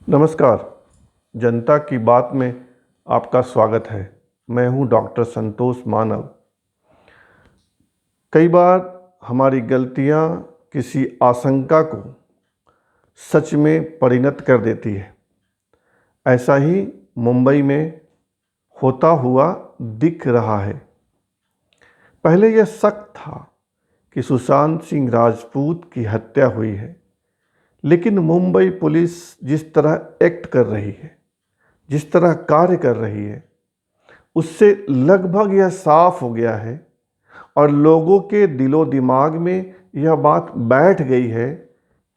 नमस्कार। जनता की बात में आपका स्वागत है। मैं हूं डॉक्टर संतोष मानव। कई बार हमारी गलतियां किसी आशंका को सच में परिणत कर देती है। ऐसा ही मुंबई में होता हुआ दिख रहा है। पहले यह शक था कि सुशांत सिंह राजपूत की हत्या हुई है, लेकिन मुंबई पुलिस जिस तरह एक्ट कर रही है, जिस तरह कार्य कर रही है, उससे लगभग यह साफ हो गया है और लोगों के दिलो दिमाग में यह बात बैठ गई है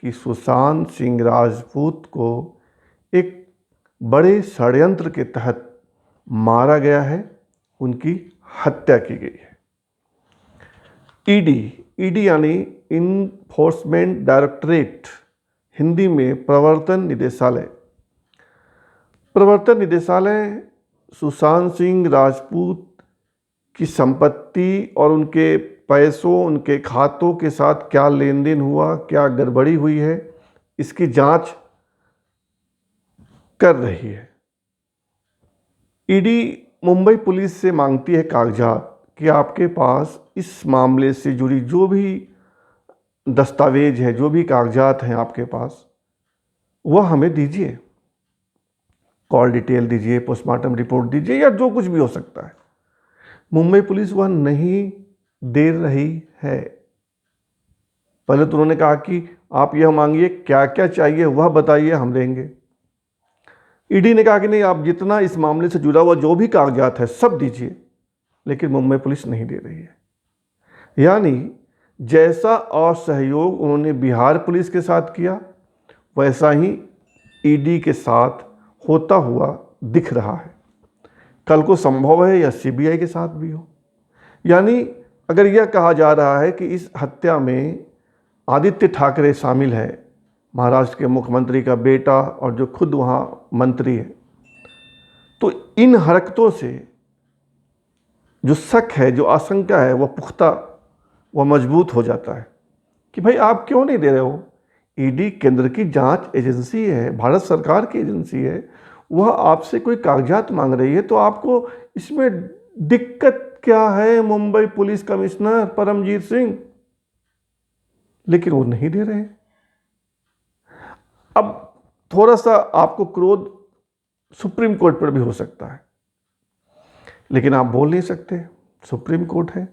कि सुशांत सिंह राजपूत को एक बड़े षड्यंत्र के तहत मारा गया है, उनकी हत्या की गई है। ईडी यानी इन्फोर्समेंट डायरेक्टरेट, हिंदी में प्रवर्तन निदेशालय सुशांत सिंह राजपूत की संपत्ति और उनके पैसों, उनके खातों के साथ क्या लेन देन हुआ, क्या गड़बड़ी हुई है, इसकी जांच कर रही है। ईडी मुंबई पुलिस से मांगती है कागजात कि आपके पास इस मामले से जुड़ी जो भी दस्तावेज है, जो भी कागजात हैं आपके पास, वह हमें दीजिए। कॉल डिटेल दीजिए, पोस्टमार्टम रिपोर्ट दीजिए, या जो कुछ भी हो सकता है। मुंबई पुलिस वह नहीं दे रही है। पहले तो उन्होंने कहा कि आप यह मांगिए, क्या क्या चाहिए वह बताइए, हम देंगे। ईडी ने कहा कि नहीं, आप जितना इस मामले से जुड़ा हुआ जो भी कागजात है सब दीजिए, लेकिन मुंबई पुलिस नहीं दे रही है। यानी जैसा असहयोग उन्होंने बिहार पुलिस के साथ किया, वैसा ही ईडी के साथ होता हुआ दिख रहा है। कल को संभव है या सीबीआई के साथ भी हो। यानी अगर यह कहा जा रहा है कि इस हत्या में आदित्य ठाकरे शामिल है, महाराष्ट्र के मुख्यमंत्री का बेटा और जो खुद वहाँ मंत्री है, तो इन हरकतों से जो शक है, जो आशंका है, वह पुख्ता, वह मजबूत हो जाता है कि भाई आप क्यों नहीं दे रहे हो। ईडी केंद्र की जांच एजेंसी है, भारत सरकार की एजेंसी है, वह आपसे कोई कागजात मांग रही है, तो आपको इसमें दिक्कत क्या है मुंबई पुलिस कमिश्नर परमजीत सिंह? लेकिन वो नहीं दे रहे। अब थोड़ा सा आपको क्रोध सुप्रीम कोर्ट पर भी हो सकता है, लेकिन आप बोल नहीं सकते। सुप्रीम कोर्ट है,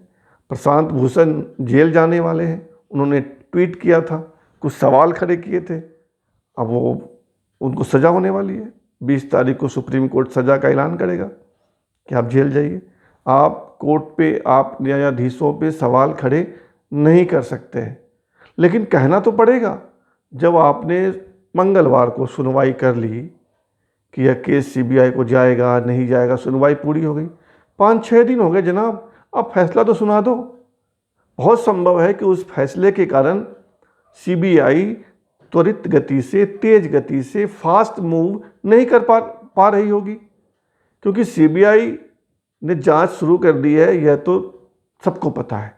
प्रशांत भूषण जेल जाने वाले हैं, उन्होंने ट्वीट किया था, कुछ सवाल खड़े किए थे, अब वो उनको सज़ा होने वाली है। 20 तारीख को सुप्रीम कोर्ट सज़ा का ऐलान करेगा कि आप जेल जाइए। आप कोर्ट पे, आप न्यायाधीशों पे सवाल खड़े नहीं कर सकते हैं, लेकिन कहना तो पड़ेगा। जब आपने मंगलवार को सुनवाई कर ली कि यह केस सीबीआई को जाएगा नहीं जाएगा, सुनवाई पूरी हो गई, 5-6 दिन हो गए जनाब, अब फैसला तो सुना दो। बहुत संभव है कि उस फैसले के कारण सीबीआई त्वरित गति से, तेज गति से, फास्ट मूव नहीं कर पा रही होगी, क्योंकि सीबीआई ने जांच शुरू कर दी है, यह तो सबको पता है।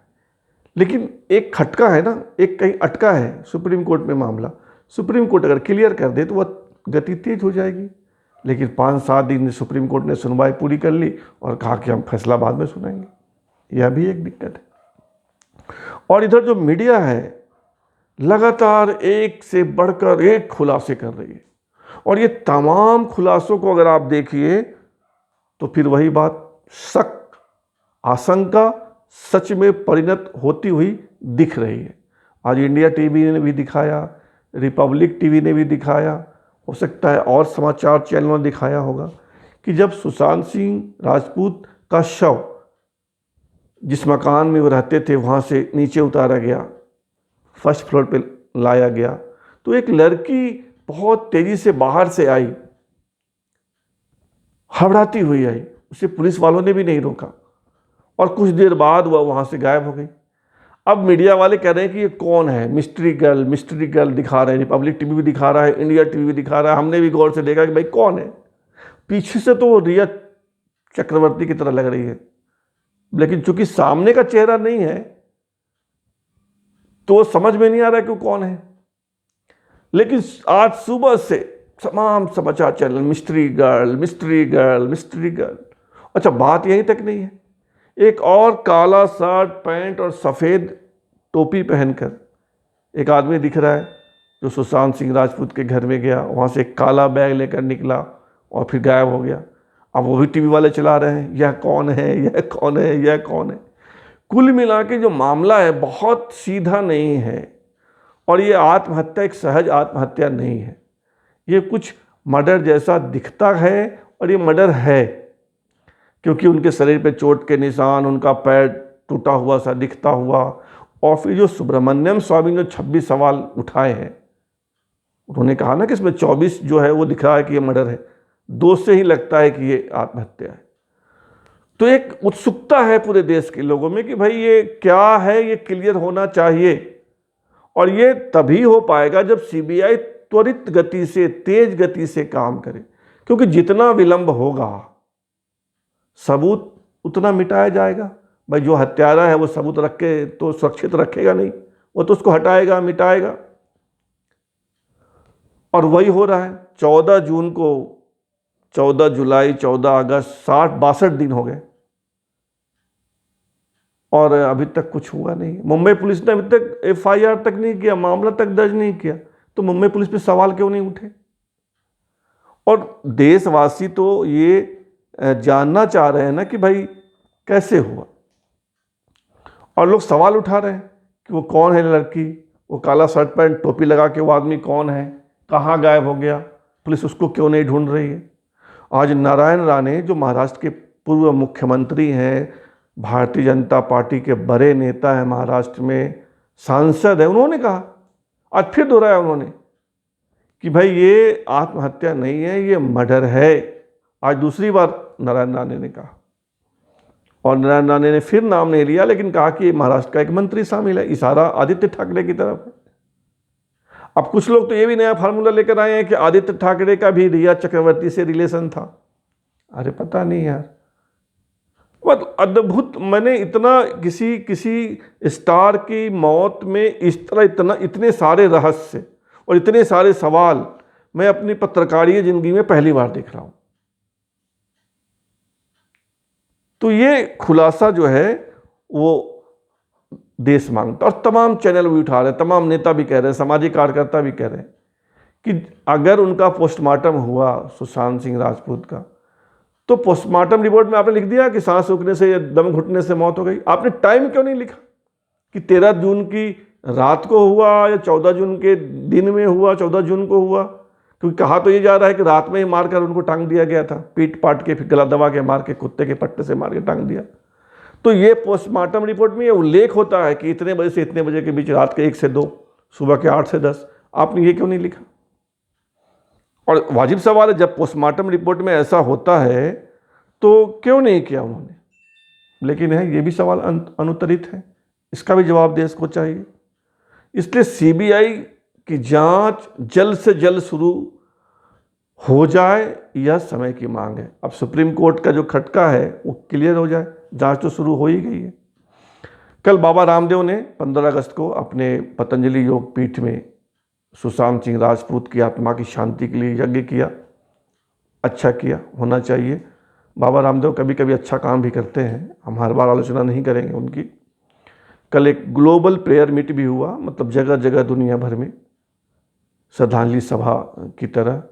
लेकिन एक खटका है ना, एक कहीं अटका है सुप्रीम कोर्ट में मामला। सुप्रीम कोर्ट अगर क्लियर कर दे तो वह गति तेज हो जाएगी। लेकिन 5-7 दिन सुप्रीम कोर्ट ने सुनवाई पूरी कर ली और कहा कि हम फैसला बाद में सुनाएंगे। यह भी एक दिक्कत है। और इधर जो मीडिया है, लगातार एक से बढ़कर एक खुलासे कर रही है, और ये तमाम खुलासों को अगर आप देखिए तो फिर वही बात, शक, आशंका सच में परिणत होती हुई दिख रही है। आज इंडिया टीवी ने भी दिखाया, रिपब्लिक टीवी ने भी दिखाया, हो सकता है और समाचार चैनलों ने दिखाया होगा कि जब सुशांत सिंह राजपूत का शव जिस मकान में वो रहते थे वहाँ से नीचे उतारा गया, फर्स्ट फ्लोर पे लाया गया, तो एक लड़की बहुत तेजी से बाहर से आई, हड़बड़ाती हुई आई, उसे पुलिस वालों ने भी नहीं रोका, और कुछ देर बाद वह वहाँ से गायब हो गई। अब मीडिया वाले कह रहे हैं कि ये कौन है, मिस्ट्री गर्ल दिखा रहे हैं, रिपब्लिक टीवी भी दिखा रहा है, इंडिया टीवी भी दिखा रहा है। हमने भी गौर से देखा कि भाई कौन है। पीछे से तो वो रिया चक्रवर्ती की तरह लग रही है, लेकिन चूंकि सामने का चेहरा नहीं है तो समझ में नहीं आ रहा कि वो कौन है। लेकिन आज सुबह से तमाम समाचार channel mystery girl, mystery girl, mystery girl. अच्छा, बात यहीं तक नहीं है, एक और काला शर्ट पैंट और सफ़ेद टोपी पहनकर एक आदमी दिख रहा है जो सुशांत सिंह राजपूत के घर में गया, वहाँ से एक काला बैग लेकर निकला और फिर गायब हो गया। अब वो भी टीवी वाले चला रहे हैं, यह कौन है, यह कौन है, यह कौन है। कुल मिला के जो मामला है बहुत सीधा नहीं है, और ये आत्महत्या एक सहज आत्महत्या नहीं है, ये कुछ मर्डर जैसा दिखता है, और ये मर्डर है क्योंकि उनके शरीर पे चोट के निशान, उनका पैर टूटा हुआ सा दिखता हुआ, और फिर जो सुब्रमण्यम स्वामी ने 26 सवाल उठाए हैं, उन्होंने कहा ना कि इसमें 24 जो है वो दिख रहा है कि ये मर्डर है, 2 से ही लगता है कि ये आत्महत्या है। तो एक उत्सुकता है पूरे देश के लोगों में कि भाई ये क्या है, ये क्लियर होना चाहिए, और ये तभी हो पाएगा जब सीबीआई त्वरित गति से, तेज गति से काम करे, क्योंकि जितना विलंब होगा सबूत उतना मिटाया जाएगा। भाई जो हत्यारा है वो सबूत रख के तो सुरक्षित रखेगा नहीं, वो तो उसको हटाएगा, मिटाएगा, और वही हो रहा है। 14 जून को, 14 जुलाई, 14 अगस्त, 60-62 दिन हो गए और अभी तक कुछ हुआ नहीं। मुंबई पुलिस ने अभी तक FIR तक नहीं किया, मामला तक दर्ज नहीं किया, तो मुंबई पुलिस पे सवाल क्यों नहीं उठे? और देशवासी तो ये जानना चाह रहे हैं ना कि भाई कैसे हुआ, और लोग सवाल उठा रहे हैं कि वो कौन है लड़की, वो काला शर्ट पैंट टोपी लगा के वो आदमी कौन है, कहाँ गायब हो गया, पुलिस उसको क्यों नहीं ढूंढ रही है। आज नारायण राणे जो महाराष्ट्र के पूर्व मुख्यमंत्री हैं, भारतीय जनता पार्टी के बड़े नेता हैं, महाराष्ट्र में सांसद है, उन्होंने कहा, आज फिर दोहराया उन्होंने कि भाई ये आत्महत्या नहीं है, ये मर्डर है। आज दूसरी बार नारायण राणे ने कहा, और नारायण राणे ने फिर नाम नहीं लिया, लेकिन कहा कि महाराष्ट्र का एक मंत्री शामिल है, इशारा आदित्य ठाकरे की तरफ है। अब कुछ लोग तो ये भी नया फार्मूला लेकर आए हैं कि आदित्य ठाकरे का भी रिया चक्रवर्ती से रिलेशन था। अरे पता नहीं यार, मतलब अद्भुत। मैंने इतना किसी स्टार की मौत में इस तरह इतने सारे रहस्य और इतने सारे सवाल मैं अपनी पत्रकारीय जिंदगी में पहली बार देख रहा हूं। तो ये खुलासा जो है वो देश मांगता, और तमाम चैनल भी उठा रहे हैं, तमाम नेता भी कह रहे हैं, सामाजिक कार्यकर्ता भी कह रहे हैं कि अगर उनका पोस्टमार्टम हुआ सुशांत सिंह राजपूत का, तो पोस्टमार्टम रिपोर्ट में आपने लिख दिया कि सांस रुकने से या दम घुटने से मौत हो गई। आपने टाइम क्यों नहीं लिखा कि 13 जून की रात को हुआ या 14 जून के दिन में हुआ, 14 जून को हुआ? क्योंकि कहा तो ये जा रहा है कि रात में ही मारकर उनको टांग दिया गया था, पीट पाट के, फिर गला दबा के मार के, कुत्ते के पट्टे से मार के टांग दिया। तो ये पोस्टमार्टम रिपोर्ट में ये उल्लेख होता है कि इतने बजे से इतने बजे के बीच, रात के 1 से 2, सुबह के 8 से 10। आपने ये क्यों नहीं लिखा? और वाजिब सवाल है, जब पोस्टमार्टम रिपोर्ट में ऐसा होता है तो क्यों नहीं किया उन्होंने? लेकिन है, ये भी सवाल अनुत्तरित है, इसका भी जवाब देश को चाहिए। इसलिए सीबीआई की जांच जल्द से जल्द शुरू हो जाए, यह समय की मांग है। अब सुप्रीम कोर्ट का जो खटका है वो क्लियर हो जाए, जांच तो शुरू हो ही गई है। कल बाबा रामदेव ने 15 अगस्त को अपने पतंजलि योग पीठ में सुशांत सिंह राजपूत की आत्मा की शांति के लिए यज्ञ किया। अच्छा किया, होना चाहिए। बाबा रामदेव कभी कभी अच्छा काम भी करते हैं, हम हर बार आलोचना नहीं करेंगे उनकी। कल एक ग्लोबल प्रेयर मीट भी हुआ, मतलब जगह जगह दुनिया भर में श्रद्धांजलि सभा की तरह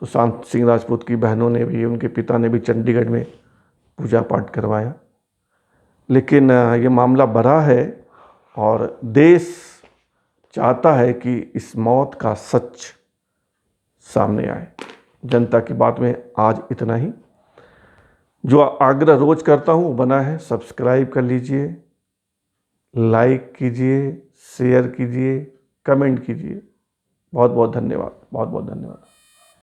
सुशांत सिंह राजपूत की बहनों ने भी, उनके पिता ने भी चंडीगढ़ में पूजा पाठ करवाया। लेकिन ये मामला बड़ा है और देश चाहता है कि इस मौत का सच सामने आए। जनता की बात में आज इतना ही। जो आग्रह रोज करता हूँ वो बना है, सब्सक्राइब कर लीजिए, लाइक कीजिए, शेयर कीजिए, कमेंट कीजिए। बहुत बहुत धन्यवाद, बहुत बहुत धन्यवाद।